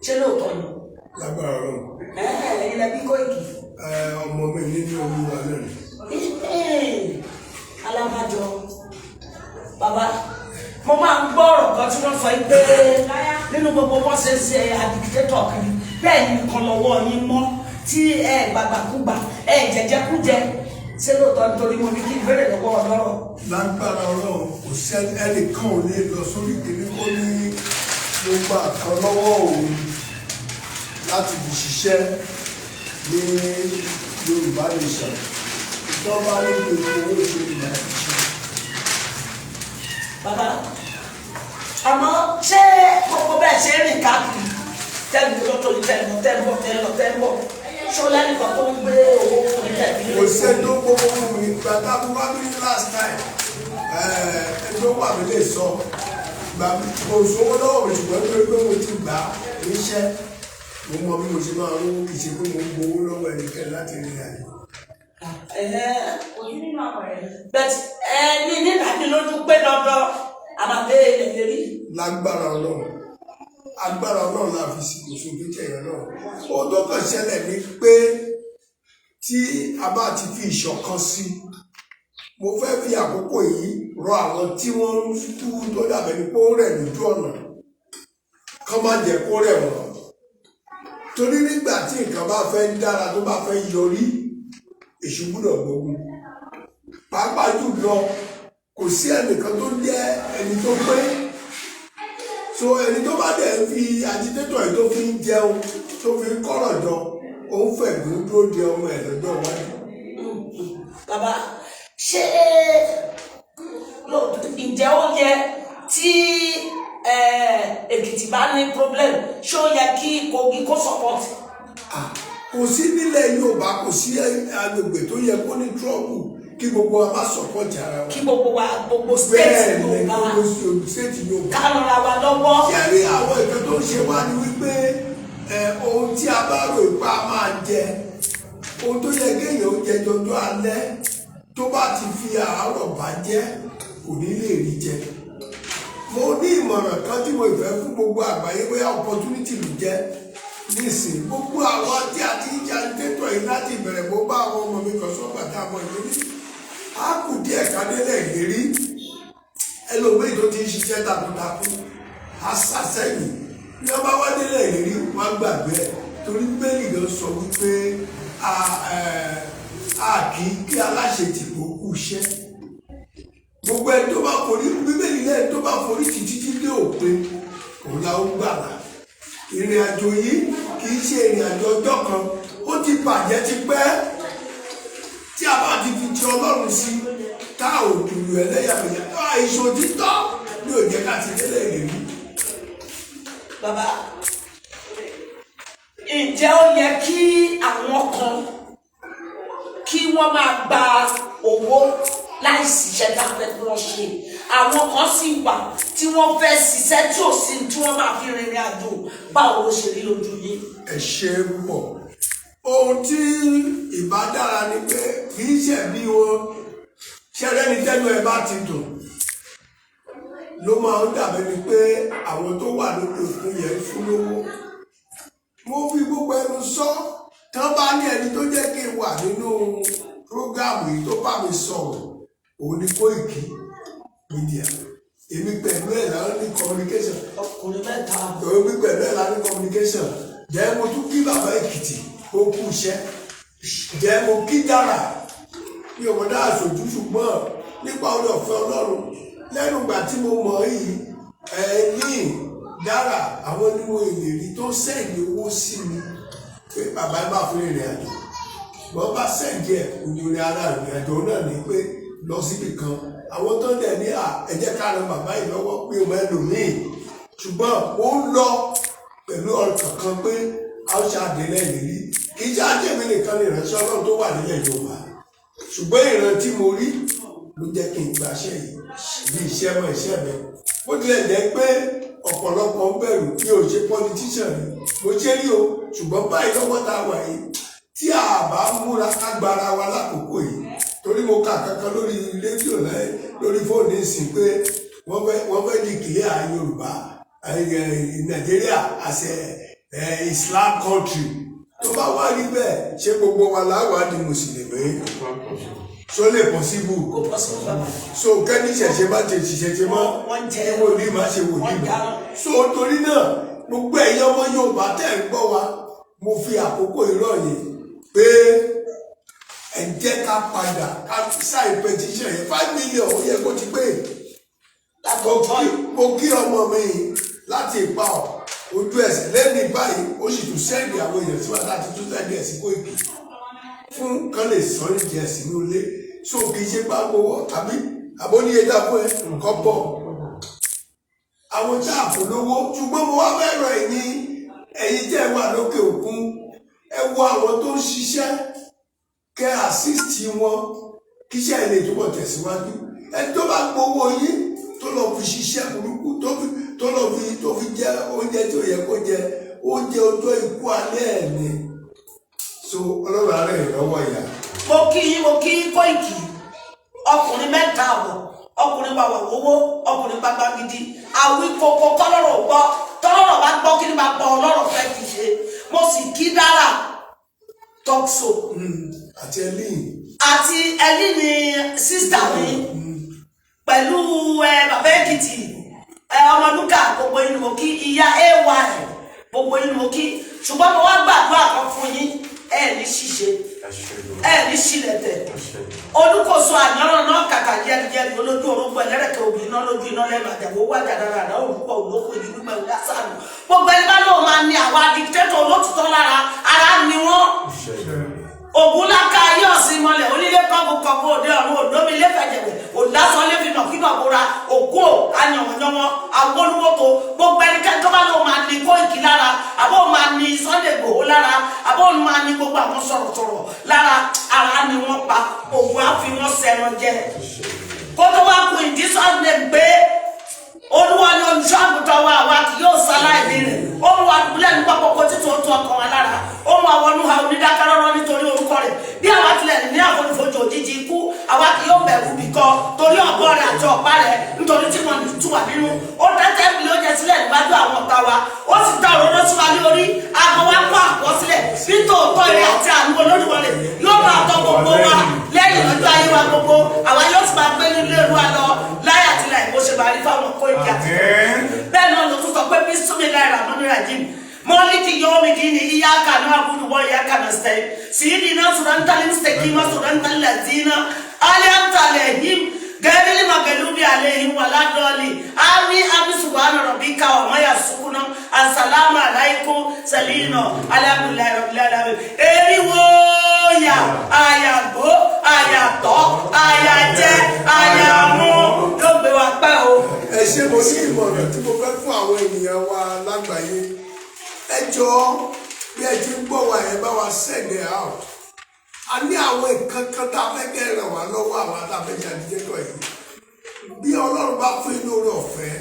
ṣé lóòótọ́ ni. lágbára Ọlọ́run. ẹ̀yin lẹbi Koiki. ọmọ mi nínú Olúwa náà ni. alábàjọ bàbá mo máa ń gbọ́ ọ̀rọ̀ kan tí wọ́n sọ pé nínú gbogbo wọn ṣe ṣe àdìgítẹ́tọ̀ kiri bẹ́ẹ̀ ni nǹkan lọ́wọ́ yín mọ́ tí ẹ gbàgbàkúgbà ẹ jẹjẹkújẹ ṣé lóòótọ́ nítorí mo ní kí n bẹ̀rẹ̀ lọ́wọ́ ọlọ́rọ̀. lágbára Ọlọ́run kò sẹ́ni ẹnìkan ò ní lọ sórí kiri kó ní mo gba kan lọ́wọ́ òun láti fi ṣiṣẹ́ ní Yorùbá nation ìjọba ní gbogbo owó ìṣèlú láti ṣe. bàbá àmọ́ ṣé gbogbo bẹ́ẹ̀ ṣe rìn káàkiri tẹ́lifù lọ́tọ̀ ní tẹ́lifù ṣọlá nípa tó ń gbé owó fún ilé ìbílẹ̀. kò sẹ́ni tó gbogbo fún mi gbàgbá fún wa ní last time ẹjọ́ wà mí lè sọ kò sówó lọ́wọ́ mi ṣùgbọ́n nítorí pé mo ti gbà níṣẹ́ mo mọ bí mo ṣe máa rówó kì í ṣe pé mo ń gbowó lọ́wọ́ ẹnikẹ́ni láti rìn àjò. bẹ́ẹ̀ ní ìdánilójú pé dandan àmàlẹ́ ilẹ̀ lérí. lágbára Ọlọ́run agbára Ọlọ́run la fi sìnkú sókè jẹyàn náà ohun tó kàn ṣẹlẹ̀ ni pé tí a bá ti fi ìṣọ̀kan sí mo fẹ́ fi àkókò yìí rọ àwọn tí wọ́n ń kú tó dàbẹ̀ ní kó rẹ̀ lójú ọ̀nà kán má jẹ́ kó rẹ̀ wọ́n torí nígbà tí nǹkan bá fẹ́ dára tó bá fẹ́ yọrí èṣù gbúdọ̀ gbógun pàápàá jùlọ kò sí ẹnìkan tó jẹ́ ẹni tó pé so ẹni tó bá dẹ̀ fi agitétọ̀ yìí tó fi ń jẹun tó fi ń kọ́rọ̀ jọ òun fẹ̀gbọ́n dúró de ọmọ ẹ̀ lọ́jọ́ iwájú. bàbá ṣé ǹjẹ́ ó yẹ tí Èkìtì bá ní problem ṣé ó yẹ kí Kogi kó support. kò sí nílẹ̀ Yorùbá kò sí agbègbè tó yẹ kó ní trouble kí gbogbo wa má support ara wa. kí gbogbo wa gbogbo state Yorùbá state Yorùbá ká rọra wa lọ́wọ́. ṣẹ́rí àwọn ìkan tó ń ṣe wá ní wípé ohun tí a bá rò ipá máa jẹ ohun tó yẹ kéèyàn ó jẹ jọjọ alẹ́ tó bá ti fi àárọ̀ bá jẹ́ kò ní lè rí jẹ. mo ní ìmọ̀ràn kan tí mo fẹ́ fún gbogbo àgbáyé bóyá opportunity ló jẹ́ nísìn gbogbo àwọn tí a ti ń jẹ agitétọ̀ yìí láti ìbẹ̀rẹ̀ gbogbo àwọn ọmọ mi kan sọ́gbà tá a mọ̀ ìlérí a kù díẹ̀ kádélẹ̀ ìlérí ẹlòmíì tó ti ń ṣiṣẹ́ takuntakun a sàsẹ́yìn ní wọ́n bá wá délẹ̀ ìlérí wọ́n gbàgbé ẹ̀ torí bẹ́ẹ̀lì ló sọ wípé a kì í kí aláṣẹ tìpó kú iṣẹ́ gbogbo ẹni tó bá forí bíbélì lẹ́yìn tó bá forí títí dé òpin òun la ó gbàlà ìrìn àjò yìí kì í ṣe ìrìn àjò ọjọ́ kan ó ti bàjẹ́ ti pẹ́ tí a bá ti fi ti Ọlọ́run sí tá ò dùrù ẹlẹ́yàmẹ̀yà àìṣòtítọ́ ní òjẹ ká ti délẹ̀ ìlérí. bàbá ǹjẹ́ ó yẹ kí àwọn kan kí wọ́n máa gba owó láì ṣiṣẹ́ tá a fẹ́ kí wọ́n ṣe àwọn kan sì wà tí wọ́n fẹ́ ṣiṣẹ́ tí ò sí tí wọ́n máa fi rìnrìn àjò báwo ló ṣe rí lójú yín. ẹ ṣe púpọ̀ ohun tí ìbá dára ni pé kì í ṣe bí wọn ṣẹlẹ́ni tẹ́nu ẹ bá ti dùn ló máa ń dàbẹ́ ni pé àwọn tó wà lókè òkun yẹn fún lówó mo fi gbogbo ẹnu sọ tán bá ní ẹni tó jẹ́ kí n wà nínú prógámù yìí tó bá mi sọ̀rọ̀ òun ni Koikimidia èmi pẹ̀lú ẹ̀ láwọn ní communication ọkùnrin mẹ́ta èmi pẹ̀lú ẹ̀ láwọn ní communication jẹ́ mo tún kí bàbá Èkìtì ó kú iṣẹ́ jẹ́ mo kí dára ní ọmọdé àṣojú ṣùgbọ́n nípa orí ọ̀fẹ́ Ọlọ́run lẹ́nu ìgbà tí mo mọ̀ yìí ẹ̀yìn dára àwọn onímọ̀ ìlérí tó sẹ́yìn owó sí mi pé bàbá ẹ bá fún ìrìn àjò wọ́n bá sẹ́yìn ẹ̀ òní ara ìrìn àjò náà ní pé lọ síbì kan àwọn tó ń dẹ̀ ní ẹ jẹ́ ká ran bàbá yìí lọ́wọ́ pé ọmọ ẹlòmíì ṣùgbọ́n ó ń lọ pẹ̀lú ọ̀rọ̀ kan pé a ó ṣàdélẹ̀ ìlérí kì í ṣáájú èmi nìkan ní ìránṣẹ́ Ọlọ́run tó wà nílẹ̀ Yorùbá ṣùgbọ́n ìran tí mo rí ló jẹ́ kí n gbaṣẹ́ yìí bí iṣẹ́ mọ́ iṣẹ́ mi bó tilẹ̀ jẹ́ pé ọ̀pọ̀lọpọ̀ ń bẹ̀rù mi ò ṣe politician ni mo ṣe rí o ṣùgbọ́n báyìí lọ́wọ́ tá a wà yìí tí a bá múra ká gbára wa lákòókò yìí torí mo kà kankan lórí rédíò lórí fóònù ìsìn pé wọ́n fẹ́ di kílẹ̀ Yorùbá Nàìjíríà àṣẹ Islam country tó bá wà níbẹ̀ ṣé gbogbo wa láwàá di mùsùlùmí so lè possible so kẹ́ni ṣẹ̀ṣẹ̀ má ti ṣiṣẹ́ mọ́ ìwò ní má ṣe wò ní mọ́ so torí náà gbogbo ẹ̀yin ọmọ Yorùbá tẹ̀ ń gbọ́ wa mo fi àkókò ìrọ̀yìn pé ẹ jẹ́ ká padà ká sign petition yẹn 5 million ó yẹ kó ti pé mo kí ọmọ mi láti ipa ojú ẹsẹ̀ lẹ́ni báyìí ó sì tún sẹ́ẹ̀dì àwọn èèyàn tí wọ́n láti tún sẹ́ẹ̀dì ẹ̀sìn Koiki fún kan lè sọ ní di ẹ̀sìn ní ilé so kì í ṣe bá gbowó àbí àbóníye dàpọ̀ ẹ̀ nǹkan bọ̀ àwọn tá a fò lówó ṣùgbọ́n mo wá fẹ́ràn ẹ̀yin tẹ́ ẹ wà lókè òkun ẹ wo àwọn tó ń ṣiṣẹ́ kẹ́ assist wọn kíṣẹ́ ilé túbọ̀ tẹ̀síwájú ẹni tó bá gbowó yín tó lọ fi ṣiṣẹ́ burúkú tó fi jẹ oúnjẹ tí ó yẹ kó jẹ oúnjẹ ọjọ́ ikú alẹ́ ẹ̀ ni so ọlọ́run àárẹ̀ ìrànwọ́ ìyá. mo kí Koiki ọkùnrin mẹ́ta àbọ̀ ọkùnrin bá wà owó ọkùnrin bá gbá gidi àwí kókó kọ́lọ́rọ̀ gbọ́ tọ́lọ́rọ̀ bá gbọ́ kí ni bá gbọ́ ọlọ́rọ̀ fẹ́ fi ṣe mo sì kí dára tọ́kṣò. àti ẹlí ni sísítà mi pẹ̀lú bàbá Èkìtì ọmọlúkà gbogbo inú mo kí ìyá ay gbogbo inú mo kí ṣùgbọ́n mo wá gbàdúrà kan fún yín ní ṣíṣe ní ṣílẹ̀tẹ̀ olùkóso àyànràn náà kàkà jẹ́rìí olójú orógbó ẹlẹ́rẹ̀kẹ́ òbí iná lójú iná lẹ́nu àjẹwò wájà dára olùkọ́ olóko ìlú dúpẹ́ òdá sáànù gbogbo ẹni bá lóun máa ní àwa dìkítẹ́tọ̀ olótùtọ́ lára ara ni wọ́n ògúnláka ayé ọ̀sìn mọ́lẹ̀ onílé kọ́kọ́ òde ọ̀run òdómi ilé fẹ̀jẹ̀wẹ̀ òdásán lé fìnà kí náà bóra òkú àyànwọ̀nyánwọ́ agbólúwòtò gbogbo ẹnikẹ́ni tó bá lóun máa ní Koiki lára àbó máa ní Sunday Igboho lára àbó máa ní gbogbo àwọn sọ̀rọ̀sọ̀rọ̀ lára ara ni wọ́n pa ògùn àfi wọ́n sẹ́ran jẹ́ kó tó wá kú ìdí Sunday gbé olúwa ni olùṣọ́ àgùntàn wa àwa kì yóò sáláìní rẹ̀ ó mú wa dùbúlẹ̀ nípa pọ̀pọ̀ títí ó tún ọkàn wa lára ó mú àwọn onúha onídákẹ́rọ́rọ́ nítorí orúkọ rẹ̀ bí àwa tilẹ̀ ní àfonífojì òjijì ikú àwa kì yóò bẹ̀rù bìkọ́ torí ọ̀pọ̀ rẹ̀ àti ọ̀pá rẹ̀ nítorí tí wọ́n tù wá nínú ó dẹ́tẹ́ bí ó jẹ sílẹ̀ níwájú àwọn ọ̀tá wa ó sì ta òróró sí wa ní orí àgọ́ wa kọ́ àkọsílẹ̀ nítòótọ́ ilé àti àánú Olódùmarè yóò máa tọ́ gbogbo wa lẹ́yìn lọ́jọ́ ayé wa gbogbo àwa yóò ti máa gbé nílé ìlú wa lọ láyé àtìlẹ̀ ìbò ṣe máa rí fáwọn Koiki àti bẹ́ẹ̀ náà ló tún sọ pé bí súnmi láìra mọ́nú rajim mọ́lìkì yóò mi kí ni iyyaka na'budu wa iyyaka nasta'in sídìínà sùrántàlì mùsítẹ̀kìmà sùrántàlì làzínà alẹ́ntàlẹ́yìn gẹ́gẹ́lì màgẹ́lúbí àlẹ́yìn wà ládọ́ọ̀lì àmì subhana rabbika wa ma yasifuna assalamu alaikum sẹ́lìnà alhamdulillahi rabbil alamin eriwo ya àyàgbó àyàtọ̀ àyàjẹ àyàmú ló gbé wa pẹ́ o. ẹ ṣe mo sí ìmọ̀ràn tí mo fẹ́ fún àwọn ènìyàn wa lágbàáyé ẹ jọ̀ọ́ bí ẹ ti ń gbọ́ wa ẹ bá wa send it out a ní àwọn nǹkan kan tá a fẹ́ kẹ́ ràn wá lọ́wọ́ àwọn aláfẹ́jà àdìjẹ́tọ̀ yìí bí Ọlọ́run bá fún inú rẹ̀ ọ̀fẹ́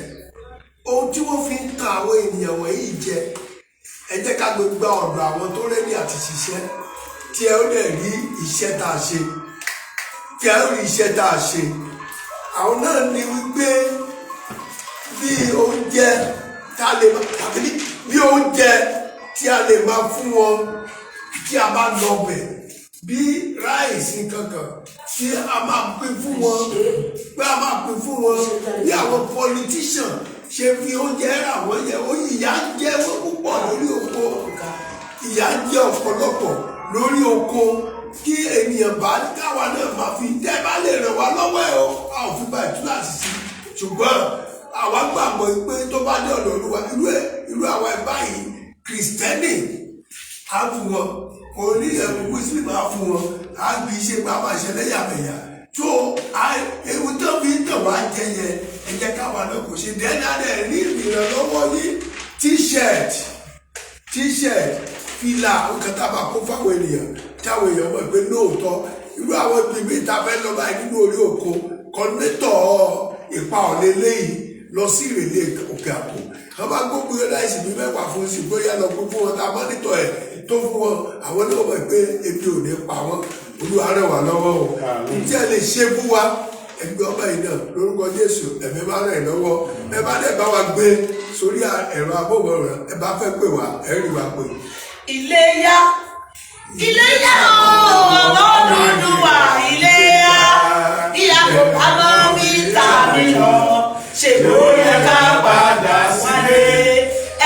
ohun tí wọ́n fi ń tan àwọn ènìyàn wọ̀nyí jẹ ẹ jẹ́ ká gbogbo ọ̀dọ̀ àwọn tó rẹ́ni àti ṣiṣẹ́ tí ẹ ó lè rí iṣẹ́ tá a ṣe tí ẹ ó rí iṣẹ́ tá a ṣe àwọn náà ní wípé bí oúnjẹ tá a lè tàbí bí oúnjẹ tí a lè máa fún wọn tí a bá lọ bẹ̀ bí ráìsì kankan tí a máa pín fún wọn pé a máa pín fún wọn bí àwọn politician ṣe fi oúnjẹ rà wọ́n yẹ ó ìyà ń jẹ wọ́n púpọ̀ lórí oko ìyà ń jẹ ọ̀pọ̀lọpọ̀ lórí oko kí ènìyàn bá káwa náà máa fi tẹ́ bá lè ràn wá lọ́wọ́ ẹ̀ a ò fi bá ìtúláṣí sí ṣùgbọ́n àwa gbàgbọ́ pé tó bá dé ọ̀dọ̀ Olúwa irú àwa ẹ̀ báyìí kìrìsìtẹ́nì á fún wọn oníyẹ̀wò wíṣílì máa fún wọn á gbé iṣẹ́ pé a máa ṣe lẹ́yàmẹ̀yà tó ewu tó fi ń tàn wá jẹ yẹn ẹ jẹ́ káwa náà kò ṣe dẹ́nàdẹ́ ní ìrànlọ́wọ́ ní t-shirt fìlà òkàtàbà kó fáwọn ènìyàn táwọn èèyàn mọ̀ pé lóòótọ́ irú àwọn ibi ìta fẹ́ lọ báyìí nínú orí oko kọ́ńtétọ̀ ìpa ọ̀lẹ́lẹ́yìn lọ sí ìrèlè òkè àpò wọ́n bá gbógun yọ láìsí bí mẹ́wàá fún sí bóyá lọ gbogbo wọn tá a bá nítọ̀ ẹ̀ tó fún wọn àwọn náà mọ̀ pé ebi ò ní pa wọn Olúwa ràn wá lọ́wọ́ o tí ẹ lè ṣe fún wa ẹgbẹ́ ọba yìí náà lórúkọ Jésù ẹ̀mí máa rẹ̀ lọ́wọ́ ẹ bá dẹ̀ bá wa gbé sórí ẹ̀rọ amóhùnmáwòrán ẹ bá fẹ́ pè wá ẹ rí wa pè. Iléyá Iléyá ọmọ Odùduwà Iléyá ìyá kò bá lọ bí tàbí lọ ṣe ló yẹ ká padà wálé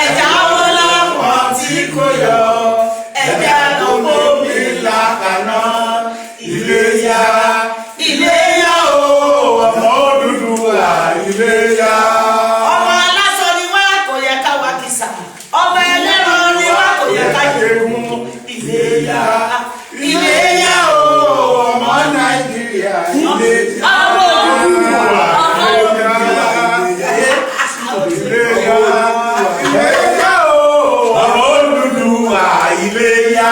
ẹja ọlọ́pàá tí kò yọ ẹja lọ́pọ̀ mi làkàná Iléyá Iléyá ọmọ Odùduwà Iléyá. Ọmọ aláṣọ ni wá kò yẹ ká wá kìsà ọmọ ẹlẹ́ran ni wá kò yẹ ká jẹun Iléyá Iléyá ọmọ Nàìjíríà Iléyá ọmọ Odùduwà ọmọ Odùduwà Iléyá Iléyá ọmọ Odùduwà Iléyá.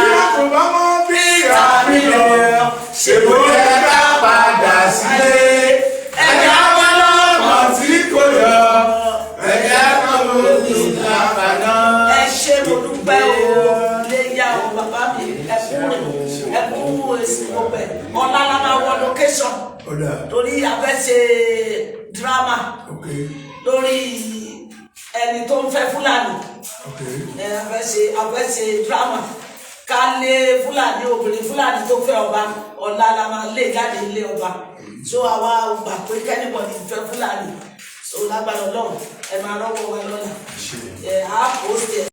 Ìyàtọ̀ mọ́ bí àmì lọ ṣe kò yẹ ká padà sílé ẹ̀jẹ̀ abọ́lọ́mọ tí kò yọ ẹ̀jẹ̀ abọ́lọ́mọ àbàdà. Ẹ ṣe mo dúpẹ́ o Iléyá o bàbá mi ẹkún èsì gbogbo ẹ̀ ọ̀la la máa wọ location torí a fẹ́ ṣe drama lórí ẹni tó ń fẹ́ Fúlàní a fẹ́ ṣe drama ká lé Fúlàní obìnrin Fúlàní tó fẹ́ ọba ọ̀la la máa lé jáde ilé ọba so àwa gbà pé kẹ́nìbọ̀dì fẹ́ Fúlàní so lágbára Ọlọ́run ẹ máa rọ́wọ́ wa lọ́la àá post ẹ̀.